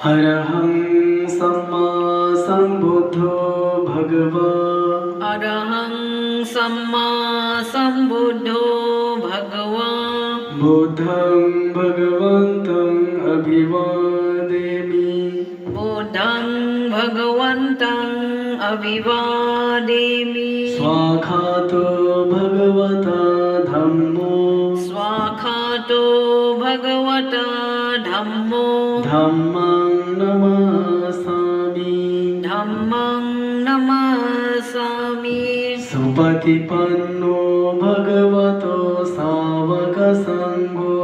अरहं सम्मा सम्बुद्धो भगवान्। अरहं सम्मा सम्बुद्धो भगवान्। बुद्धं भगवन्तं अभिवादेमि। बुद्धं भगवन्तं अभिवादेमि। स्वाखातो भगवता धम्मो। स्वाखातो भगवता धम्मो। धम्मं नमामि। धम्मं नमामि। सुपतिपन्नो भगवतो सावकसङ्घो।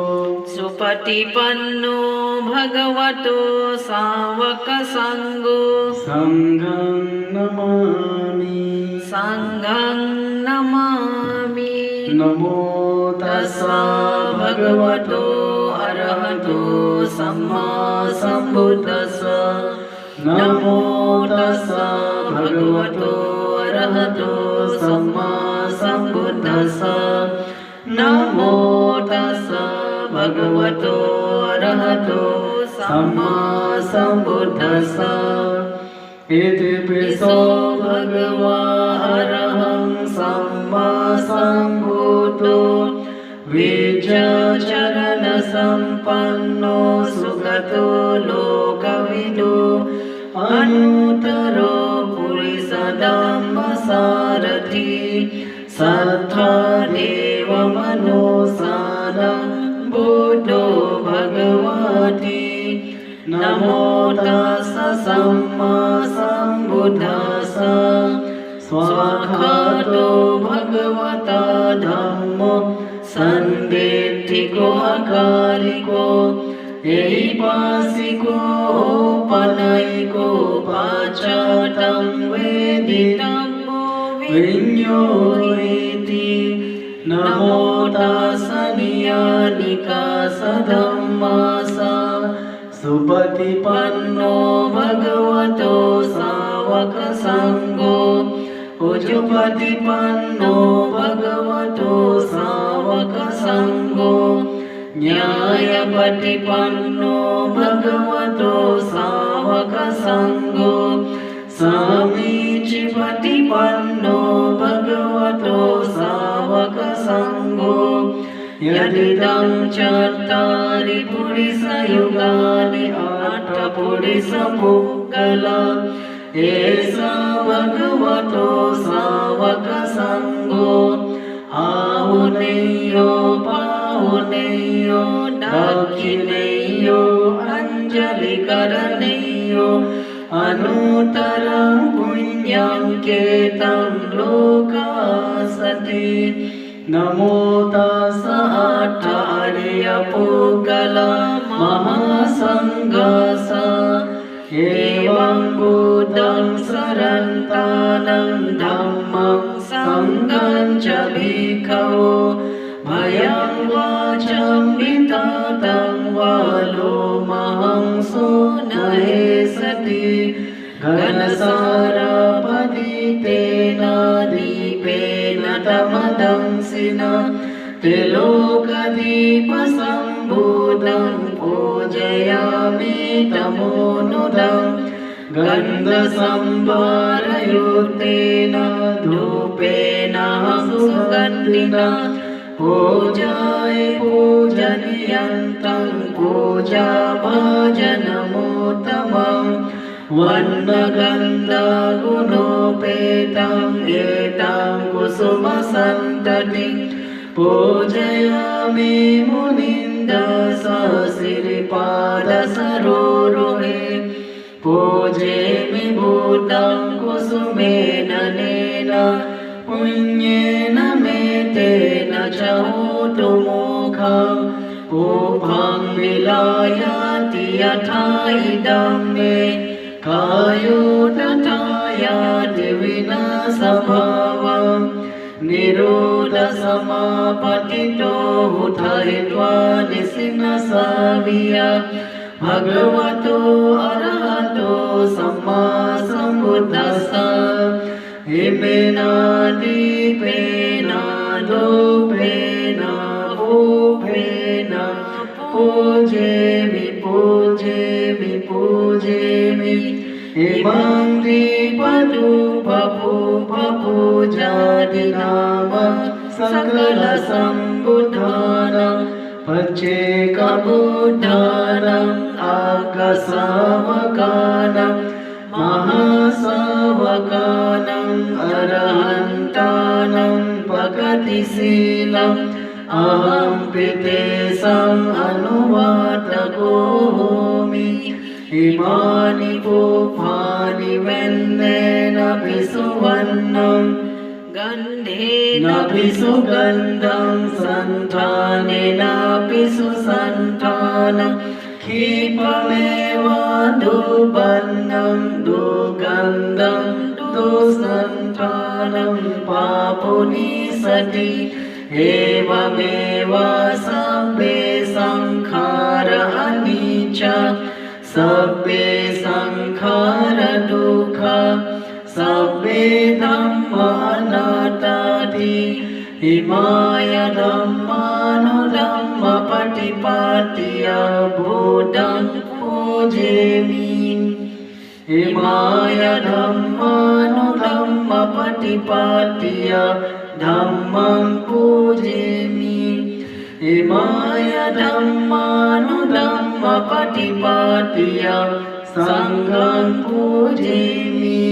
सुपतिपन्नो भगवतो सावकसङ्घो। सङ्घं नमामि। सङ्घं नमामि। नमो तस्सा भगवतो अरहतो सम्मा सम्बुद्धस्सा। नमो तस्सा भगवतो अरहतो सम्मा सम्बुद्धस्सा। नमो तस्सा भगवतो अरहतो सम्मा सम्बुद्धस्सा। इतिपिसो भगवा अरहं सम्मा सम्बुद्धो विजयचरणसम्पन्नो सुगतो लोकविदो अनुत्तरो पुरुषधम्मसारथि सत्ता देवमनोसानं बुद्धो भगवति। नमो तस्सा सम्मा सम्बुद्धस्सा। स्वाखातो भगवता धम्मो सन्देथिको अकालिको ऐपासिको औपनयिको पाश्चातं वेदितं विज्ञोति। नमो तस्सा नियानिका सधम्मासा। सुपतिपन्नो भगवतो सावकसङ्घो। उजुपतिपन्नो भगवतो सावकसङ्घो। न्यायपतिपन्नो भगवतो सावकसङ्घो। समीचीपतिपन्नो भगवतो सावकसङ्घो। यदिदं चत्वारि पुरुषयुगानि अष्टपुरुषपुङ्गला एष भगवतो सावकसङ्घो। आहुनेयो पाहुनेयो दक्षिणेयो अञ्जलिकरणेयो अनुत्तरं पुण्यं केतं लोकासति। नमो तस्सा आचार्यपुङ्गला महासङ्घसा। एवं बुद्धं शरणन्तानं धम्मं सङ्घं च भिक्खवो भयं वाचं विततं वालोमहंसो नहेसति। घनसारपतितेन दीपेन तमदंसिना त्रिलोकदीपसम्भूतं पूजयामि तमोनुदं। गन्धसंभारयुक्तेन धूपेन सुगन्धिना पूजाय पूजनीयन्तं पूजाभाजनमोत्तमम्। वर्णगन्धगुणोपेतं एतं कुसुमसन्ततिं पूजयामि मुनिन्दसश्रीपादसरोरुहे। पूजयामि बुद्धं कुसुमेन नेन पुण्येन मेतेन च होतु मोक्षं। उभं विलायति यथा इदं मे कायो तथा याति विनाशभावम्। निरोधसमापतितो हुतहित्वा निसिन्नसाविय भगवतो अरहतो सम्मा सम्बुद्धस्सा। इमेन दीपेन धूपेन पूजेमि पूजेमि पूजेमि। पूजेमि इमं दीपधूपपूजादिनाम सकलसम्बुधानं पच्चेकबुद्धानं आगसावकानं महासावकानं अरहन्तानं भगतिशीलम् अहं पितेशम् अनुवातको होमि इमानि पुष्पाणि वेन्नेन सुवर्णं गन्धेन सुगन्धं सन्तानेन सुसन्तानं क्षिपमेव दुर्बन्धं दुर्गन्धं दुःसन्तानं पापुनि सति एवमेव सब्बे संखार अनिच्चा सब्बे संखार दुःख सब्बे धम्मा अनात्ताति इमाय धम्मानुधम्मपटिपत्य बुद्धं पूजेमि इमाय धम्मानुधम्मपटिपत्य धम्मं पूजेमि इमाय धम्मानुधम्मपटिपत्य संघं पूजेमि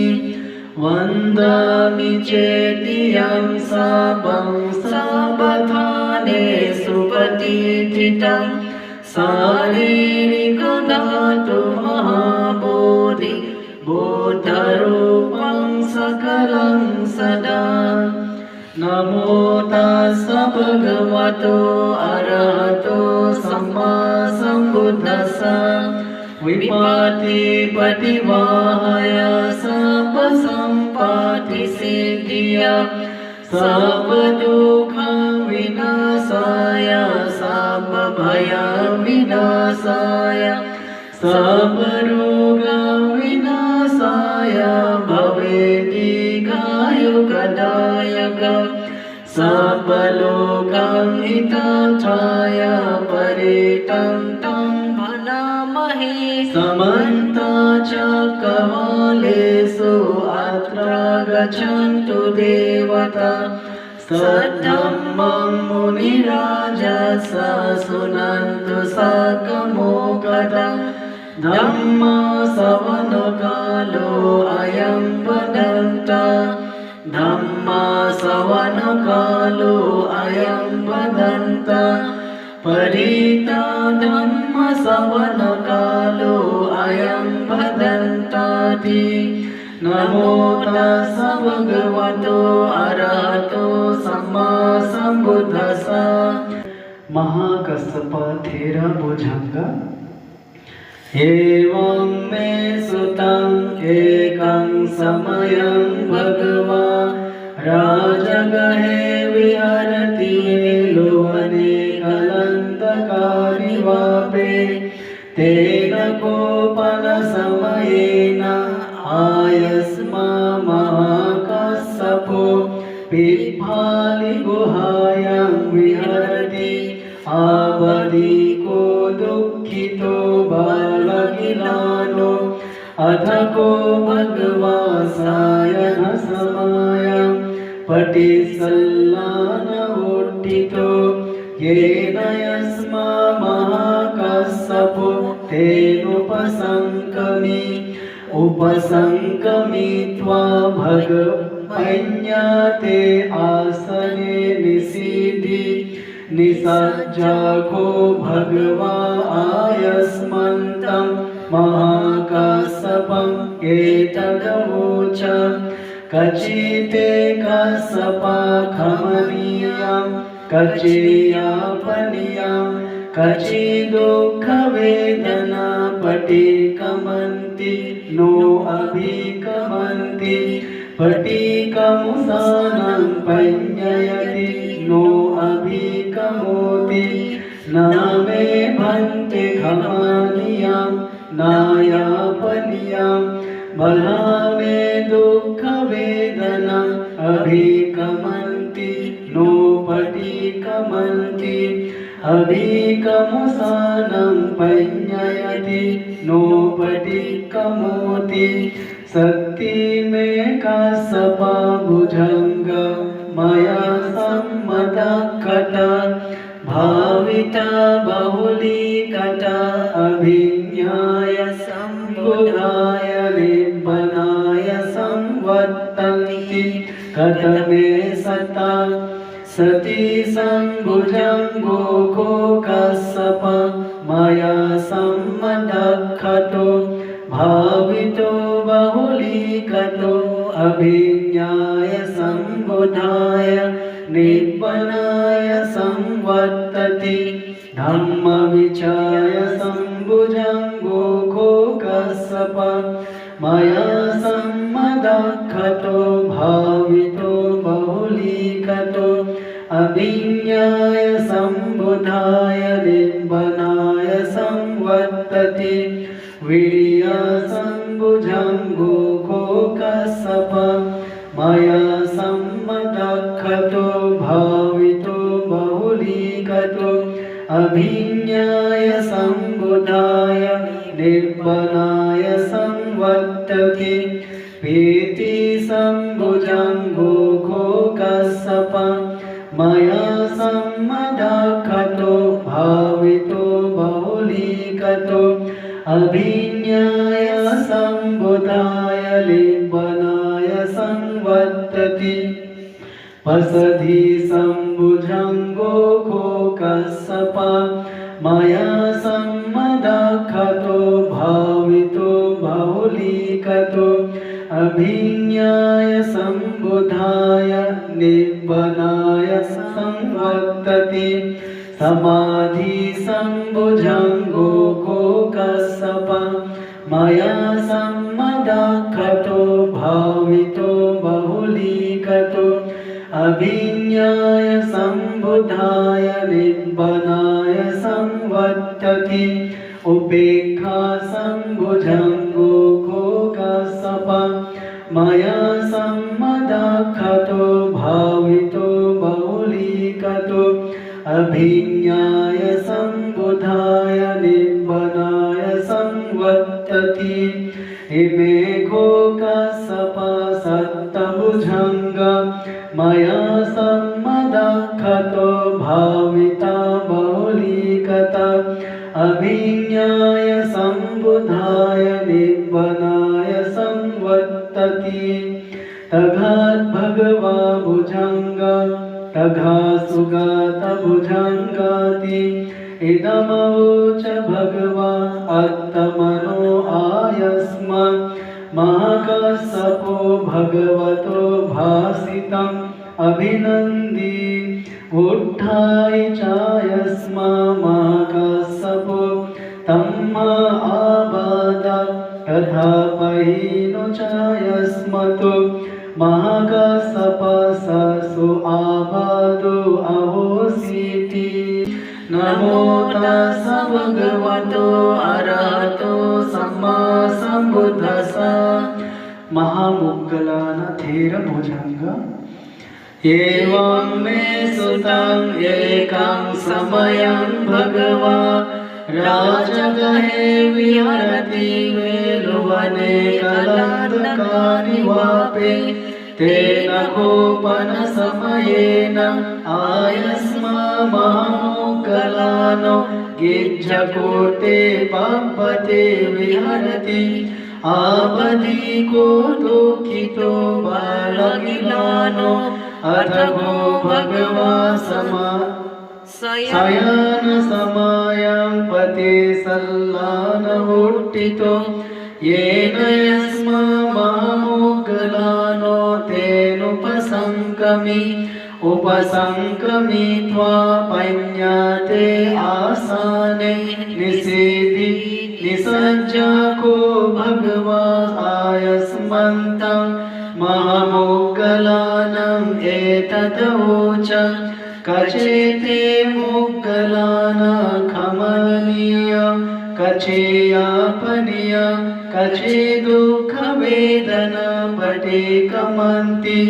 वन्दामि चेतियं सबं सबधानेषु प्रतिष्ठितं शारीरिकधातु महाबोधि बुद्धरूपं सकलं सदा नमो तस्स भगवतो अरहतो सम्मा सम्बुद्धस्स विपत्तिपतिवाहाय सर्वसम्पत्तिसिद्धिय सर्वदुःखविनाशाय सर्वभयविनाशाय सर्वरोगविनाशाय भवेद्दीर्घायुर्दायकं सर्वलोकं हितार्थाय परितं तं भनामहे समन्ताचक्रवालेषु अत्र गच्छन्तु देवता सद्धम्मं मुनिराजस शृण्वन्तु सकमोकदं धम्मश्रवणकालो अयं वदन्ता धम्मश्रवणकालो अयं वदन्ता परिता धम्मश्रवणकालो अयं वदन्ताति नमो तस्स भगवतो अरहतो सम्मा सम्बुद्धस्स महाकश्यप थेरा भुजंग एवं मे सुतं एकं समयं भगवान् राजगहे विहरति लोभने कलन्दकारिवापे तेन कोपनसमयेन आयस्मा महाकश्यपो पिप्पालिगुहायां विहरति आवधिको दुःखितो बालकिलानो अथ को भगवान् सायनसमयं पटिसल्लानवोत्थितो येन यस्मा महाकश्यपो उपसङ्कमित्वा भगवन्याते आसने निसीदि निसज्जाको भगवान् आयस्मन्तं महाकश्यपम् एतदवोच कचिते कश्यपा खमनीयं कचियापनीयं कचिदुःखवेदना पटिकमन्ति नो अभिकमन्ति पटिकमुसानं पञ्जयति नो अभिकमोति न मे भन्ते खमनीयं नायापनीयं बला मे दुःखवेदना अभिकमन्ति नो पटिकमन्ति अभिकमुसानं पञ्जयति नो पटिकमन्ति पटिक्कमोति शक्ति में कासपा भुजंग मया सम्मदक्खता भाविता बहुलीकता अभिज्ञाय सम्बुधाय निब्बनाय संवर्तन्ति कतमे सता सती संभुजंगो को कस्सप मया सम्मदक्खतो भावितो बहुलीकतो अभिज्ञाय संबुधाय निब्बनाय संवर्तति धम्मविचाय संभुजंगो को कस्सप मया सम्मदक्खतो भावितो बहुलीकतो अभिज्ञाय संबुधाय निब्बनाय संवर्तति विरिया संभुजंगो को कस्सप मया सम्मदक्खतो भावितो बहुलीकतो अभिज्ञाय संबुधाय निब्बनाय संवर्तति पीति संभुजंगो को कस्सप मया सम्मदक्खतो भावितो बहुलीकतो अभिज्ञाय संबुधाय निब्बनाय संवर्तति पसधि संभुजंगो को कस्सप मया सम्मदक्खतो भावितो बहुलीकतो अभिज्ञाय संबुधाय निब्बनाय संवर्तति समाधि संभुजंगो को कस्सप मया सम्मदक्खतो भावितो बहुलीकतो अभिज्ञाय संबुधाय निब्बनाय संवर्तति उपेक्षा संभुजंगो को कस्सप मया सम्मदक्खतो भावितो बहुलीकतो अभिज्ञाय संबुधाय निब्बनाय संवर्तति इमे को कस्सप सप्तभुजंग मया सम्मदक्खतो भाविता बहुलीकता अभिज्ञाय संबुधाय निब्बनाय संवर्तति तघात् भगवा भुजंग तघा सुगत भुजंगाति इदमवोच भगवा आत्मनो आयस्मा महाकस्सपो भगवतो भासितम् अभिनंदी उत्थाय चायस्मा महाकस्सपो तम्मा आबाद तथा पहीनो चायस्मतो महाकस्सपससु आबादो अहोसीति नमो तस्स भगवतो अरहतो सम्मा सम्बुद्धस्स महामुद्गलान थेर भुजंग एवं मे सुतं एकं समयं भगवा राजगहे विहरति वेलुवने कलन्दकानिवापे तेन कोपन समयेन आयस्मा महामुद्गलानो गिज्जकोटे पब्बते विहरति आबधिको दुःखितो बालगिलानो अथगो भगवा समा शयन समायं पते सल्लानवुट्टितो येन यस्मा महामुद्गलानो उपसंक्रमित्वा पञ्याते आसने निषेधि निसज्जको भगवा आयस्मन्तं महामुद्गलानं एतदवोच कचेते मुद्गलान खमनीय कचेयापनीय कचे दुःखवेदना पटेकमन्ति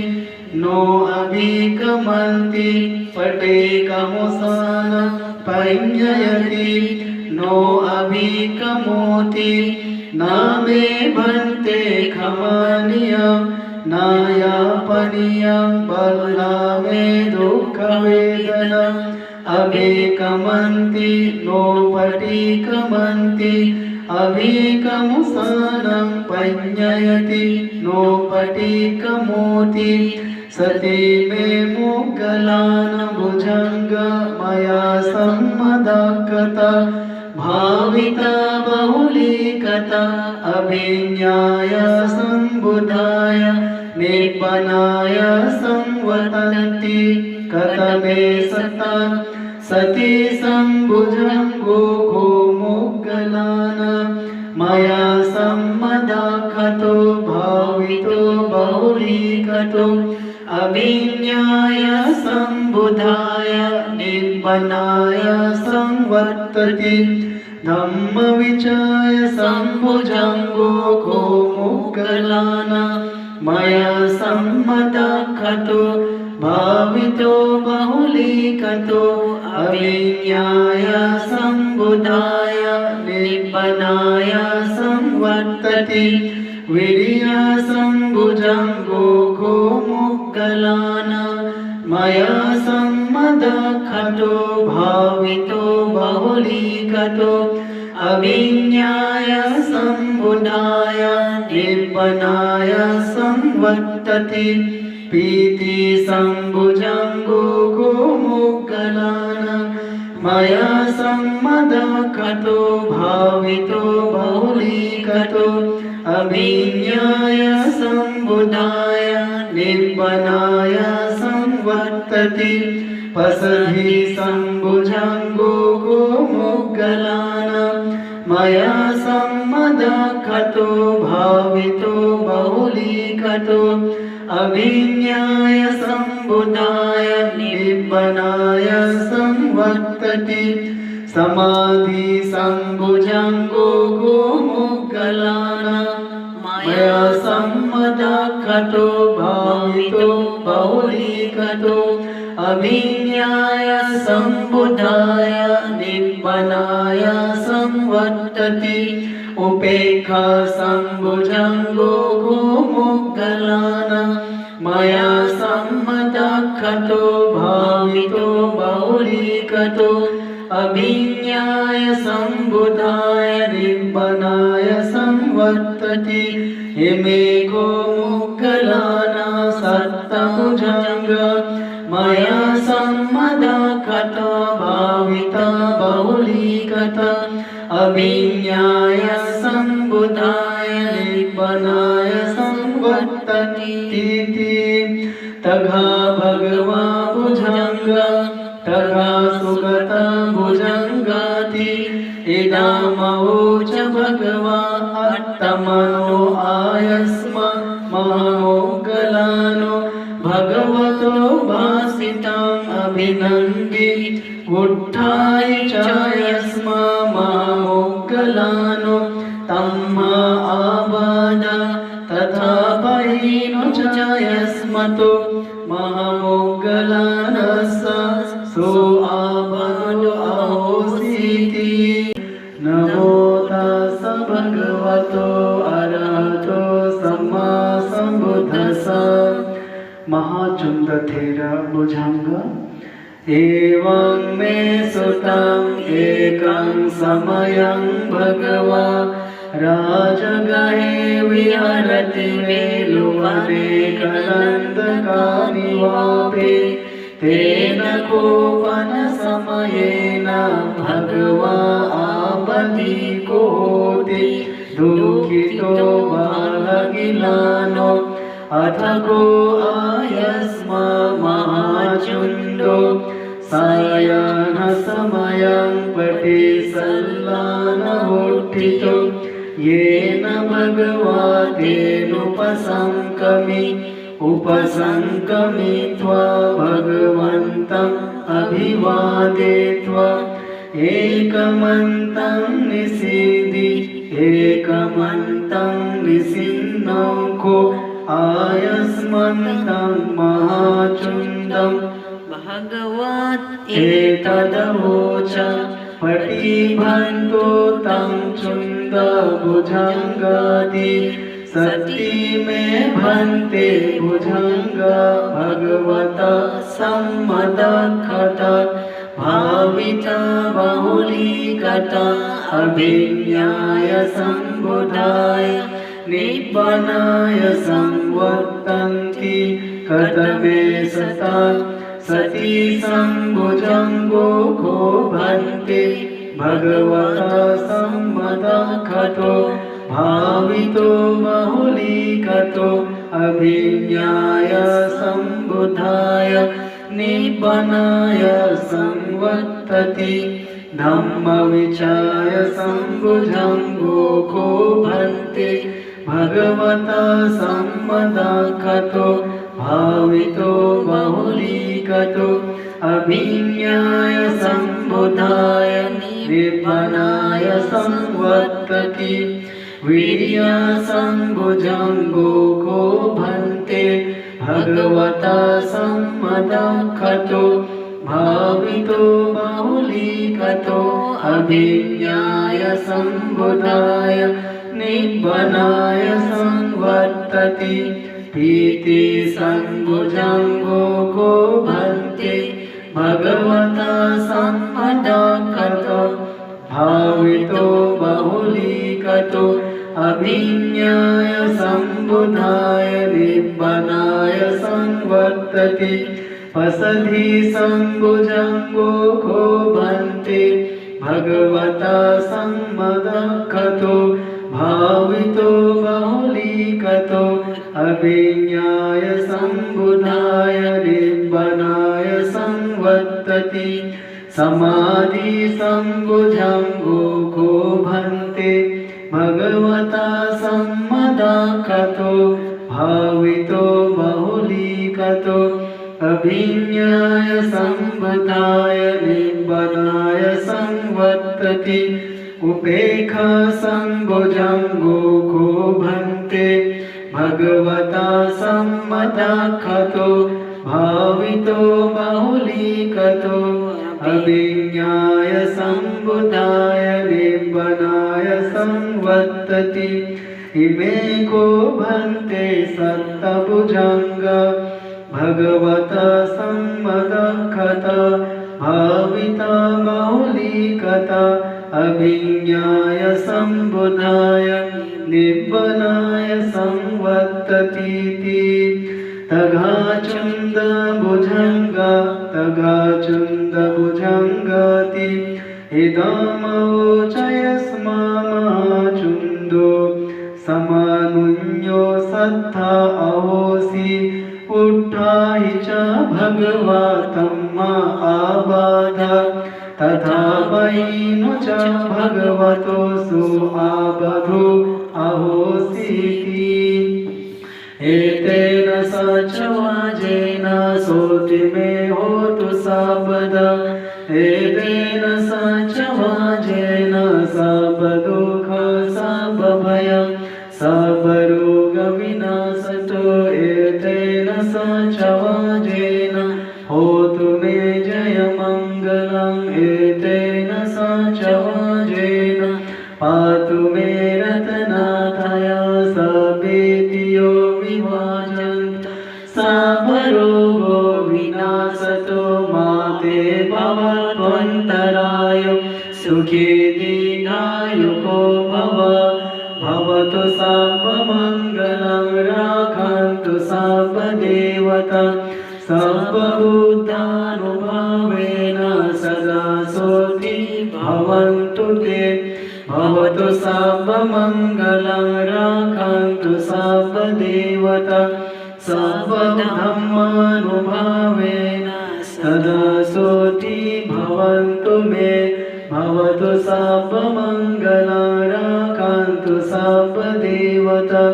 नो अभिकमन्ति पटेकमुसान पञ्जयति नो अभिकमोति नामे भन्ते खमनीयं नायापनीयं बलनामे दुःखवेदनम् अभिकमन्ति नोपटिकमन्ति अभिकमुसानं पञ्जयति नोपटिकमोति सती मे मुगलानभुजङ्ग मया सम्मदाकता भाविता बहुलीकता अभिज्ञाय सम्बुधाय निब्बनाय संवदन्ति कतमे सता सती सम्बुजङ्गो गो मुगलान मया सम्मदाखतो भावितो बहुलीकतो अभिज्ञाय सम्बुधाय निब्बनाय संवर्तति धम्मविचाय सम्भुजङ्गो गो मुगलान मया सम्मदाखतो भावितो बहुलीकतो अभिज्ञाय सम्बुधाय निब्बनाय संवर्तति विरिया सम्भुजङ्गो गो मुगलान मया सम्मदाखतो भावितो बहुलीकतो अभिज्ञाय सम्बुधाय निब्बनाय संवर्तति पीति सम्भुजङ्गो गो मुगलान मया सम्मदाखतो भावितो बहुलीकतो अभिज्ञाय सम्बुधाय निब्बनाय संवर्तति पसधि सम्भुजङ्गो गो मुगलान मया सम्मदाखतो भावितो बहुलीकतो अभिज्ञाय सम्बुधाय निब्बनाय संवर्तति समाधि सम्भुजङ्गो गो मुगलान मया सम्मदाखतो भावितो बहुलीकतो अभिज्ञाय सम्बुधाय निब्बनाय संवर्तति उपेक्षा सम्भुजङ्गो गो मुगलान मया सम्मदाखतो भावितो बहुलीकतो अभिज्ञाय सम्बुधाय निब्बनाय संवर्तति इमे गो मुगलान सप्तभुजङ्ग मया सम्मदाखतो भाविता बहुलीकता अभिज्ञाय सम्बुधाय निब्बनाय संवर्तति तथा भगवा भुजङ्ग तथा सुगता भुजङ्गाति इदामवोच भगवा अट्टमनो आयस्म महामोगलानो भगवतो भासिताम् अभिनन्दि उत्थाय चायस्म महामोगलानो तम्मा आबाद तथा पयिनो चायस्मतो महामोगलानस्स सो आबादो आहोसीति नमो तस्स भगवतो अरहतो सम्मा सम्बुद्धस्स महाचुण्डथेरा भुजङ्ग एवं मे सुतम् एकं समयं भगवा राजगहे विहरति वेलुवने कलन्दकानिवापे तेन कोपनसमयेन भगवा आपदि कोति दुःखितो बालगिलानो अथ को आयस्म महाचुण्डो सायं समयं पठि सल्लानमुत्थितो येन भगवा उपसङ्कमित्वा भगवन्तम् अभिवादयित्वा एकमन्तं निषीदि एकमन्तं निषिन्नको आयस्मन्तं महाचुण्डं भगवात् एतदवोच पठिबन्तो तं चुण्ड भुजङ्गाति सती मे भन्ते भुजङ्ग भगवता सम्मदखता भाविता बहुलीकता अभिज्ञाय सम्बुधाय निब्बनाय संवर्तन्ति कतमे सता सती सम्भुजङ्गो को भन्ते भगवता सम्मदखतो भावितो बहुलीकतो अभिज्ञाय सम्बुधाय निब्बनाय संवर्तति धम्मविचाय सम्भुजङ्गो को भन्ते भगवता सम्मदखतो भावितो बहुलीकतो अभिज्ञाय सम्बुधाय निब्बनाय संवर्तति वीर्य सम्भुजङ्गो को भन्ते भगवता सम्मदखतो भावितो बहुलीकतो अभिज्ञाय सम्बुधाय निब्बनाय संवर्तति इति सम्भुजङ्गो को भन्ते भगवता सम्मदखतो भावितो बहुलीकतो अभिज्ञाय सम्बुधाय निब्बनाय संवर्तति पसधि सम्भुजङ्गो को भन्ते भगवता सम्मदखतो भावितो बहुलीकतो अभिज्ञाय सम्बुधाय निब्बनाय संवर्तति समाधि सम्भुजङ्गो को भन्ते भगवता सम्मदखतो भावितो बहुलीकतो अभिज्ञाय सम्बुधाय निब्बनाय संवर्तति उपेक्षा सम्भुजङ्गो को भन्ते भगवता सम्मदखतो भावितो बहुलीकतो अभिज्ञाय सम्बुधाय निब्बनाय संवर्तति इमे को भन्ते सप्तभुजङ्ग भगवता सम्मदखता भाविता बहुलीकता अभिज्ञाय सम्बुधाय निब्बनाय संवर्ततीति तगाचुण्ड भुजङ्गति इदमवोचयस्मामाचुण्डो समानुन्यो सत्था अहोसि उट्ठाहि च भगवतम्मा आबाध तथा वैनु च भगवतो सु आबधो अहोसीति एतेन सचवाजेन सोतिमे होतु साबद एतेन सचवाजेन सबदुःख सबभय सबरोगविनाशतो एतेन सचवाजेन होतु मे जयमङ्गलम् एतेन सचवाजेन पातु मे रत्नाथय सवेतियो विभाजन्त सबरोगो विनाशतो माते भवत्वन्तराय सुखी दीर्घायुको भवतु सर्वमङ्गलं राखन्तु सर्वदेवता सर्वभूतानुभावेन सदा सोऽति भवन्तु ते भवतु सर्वमङ्गलं राखन्तु सर्वदेवता सर्वधर्मानुभावेन सदा सोऽति भवन्तु मे भवतु सर्वमङ्गलं राखन्तु सर्वदेवता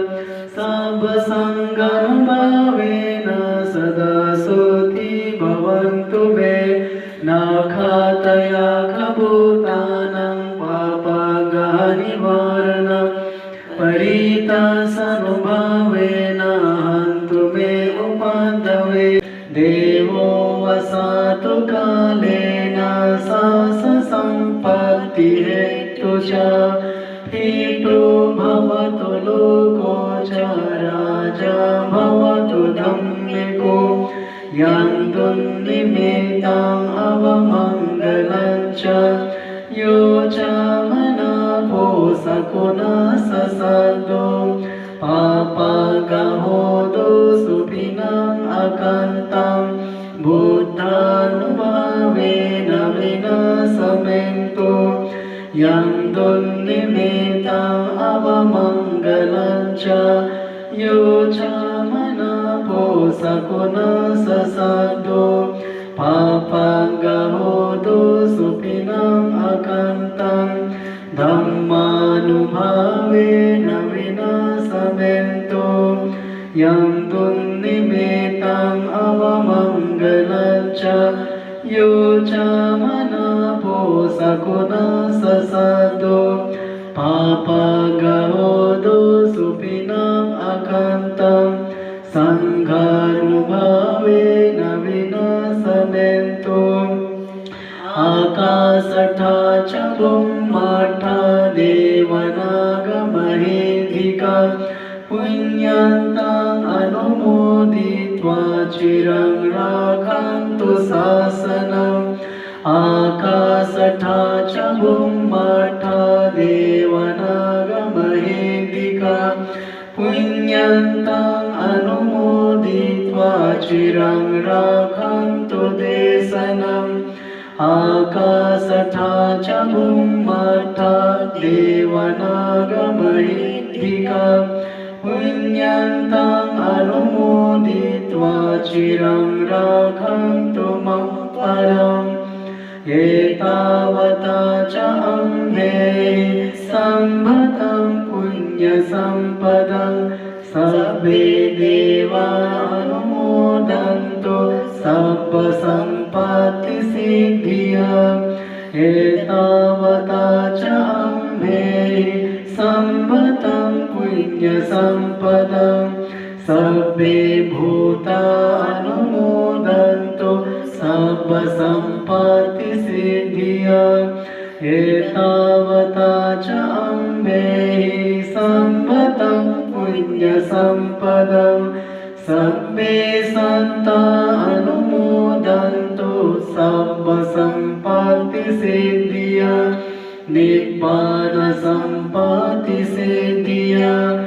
सर्वसङ्गभावेन सदा सोऽति भवन्तु मे नाखातया खभूतानां पापगनिवारण परितासनुभावेन हन्तु मे उपादवे देवो वसातु कालेन साससम्पत्तिहेतु च ससदो पापगहोदो सुखिनं अकन्तं बुद्धानुभावेन विनाशमेन्तु यं दुर्निमित्तं अवमङ्गलं च यो च मनापो सकुन ससदो पापगहोदो सुखिनं अकन्तं धम्मानुभावेन विनाशमेन्तु यं दुर्निमित्तं अवमङ्गलं च यो च मनापो सकुन ससदो पापगहोदो सुखिनं अकन्तं संघानुभावेन विनाशमेन्तु आकाशठा च बुम्मठा देवनागमहेधिका पुण्यन्तं अनुमोदित्वा चिरं रक्षन्तु शासनम् आकाशठा च बुम्मठा देवनागमहेधिका पुण्यन्तं अनुमोदित्वा चिरं रक्षन्तु देशनम् आकाशठा च बुम्मठा देवनागमहेधिका पुण्यन्तं अनुमोदित्वा चिरं रक्षन्तु मम परम् एतावता च अम्भे सम्भतं पुण्यसम्पदं सर्वे देवा अनुमोदन्तु सर्वसम्पत्तिसिद्धिम् एतावता च अम्भे सम्भतं पुण्यसम्पदं सर्वे भूता अनुमोदन्तु सर्वसम्पत्तिसिद्धिम् एतावता च अम्भे सम्भतं पुण्यसम्पदं सर्वे सन्ता अनुमोदन्तु सर्वसम्पत्तिसिद्धिम् निब्बानसम्पत्तिसिद्धिम्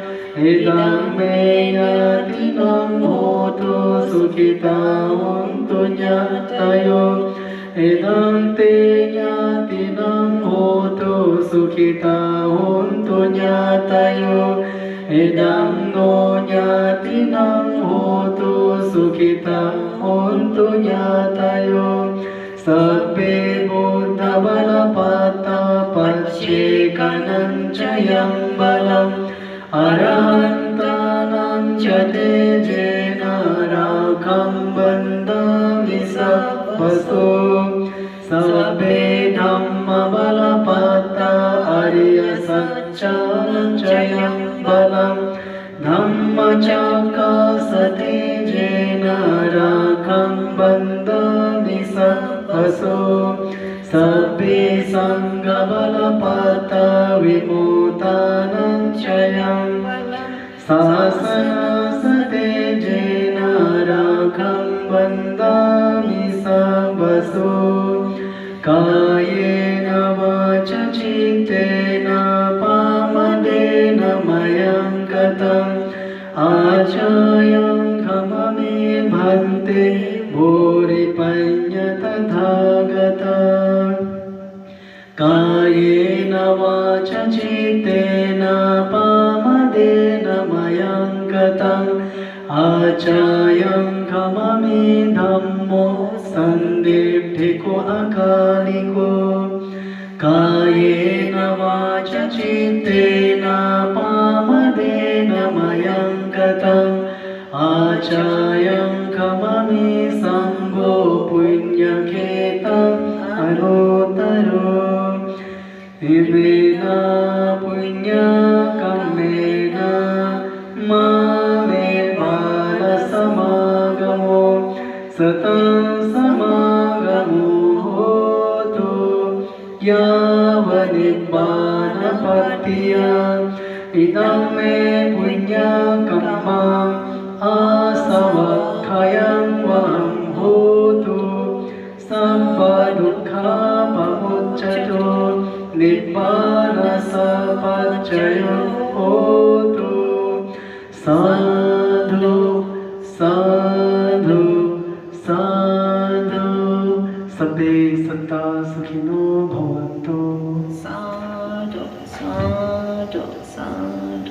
इदं मे यातिनं होतु सुखिता होन्तु ज्ञातयो इदं ते ज्ञातिनं होतु सुखिता होन्तु ज्ञातयो इदं नो ज्ञातिनं होतु सुखिता होन्तु ज्ञातयो सर्वे बुद्धबलपाता पश्येकनं च यं बलम् अरहन्तानां च तेजेन राखं बन्धामि सर्वसो सर्वे धम्मबलपाता आर्यसच्चानं च यं बलं धम्मचक्कसतेजेन राखं बन्धामि सर्वसो सर्वे सङ्गबलपाता विमुक्तानं च यं शासनसतेजेन राखं बन्धामि सर्वसो कायेन वाचा चित्तेन पामदेन मयं गतम् आचार्यं खममे भन्ते भूरिपञ्च तथागता कायेन वाचा चित्तेन पामदेन मयं गतम् आचार्यं खममे धम्मो सन्दिग्धिको अकालिको कायेन वाचा चित्तेन पामदेन मयं गतम् आचार्यं खममे संगो पुण्यखेतं अनोतरो इमेन पुण्यकर्मेण मामे बालसमागमो सतं समागमो होतु यावनिब्बानपत्तियाम् इदं मे पुण्यकर्मम् आसवक्षयं वहं होतु सम्पदुःखमुच्यतो निब्बानसपच्चयो होतु साधु साधु साधु सर्वे सत्ता सुखिनो भवन्तु साधु साधु साधु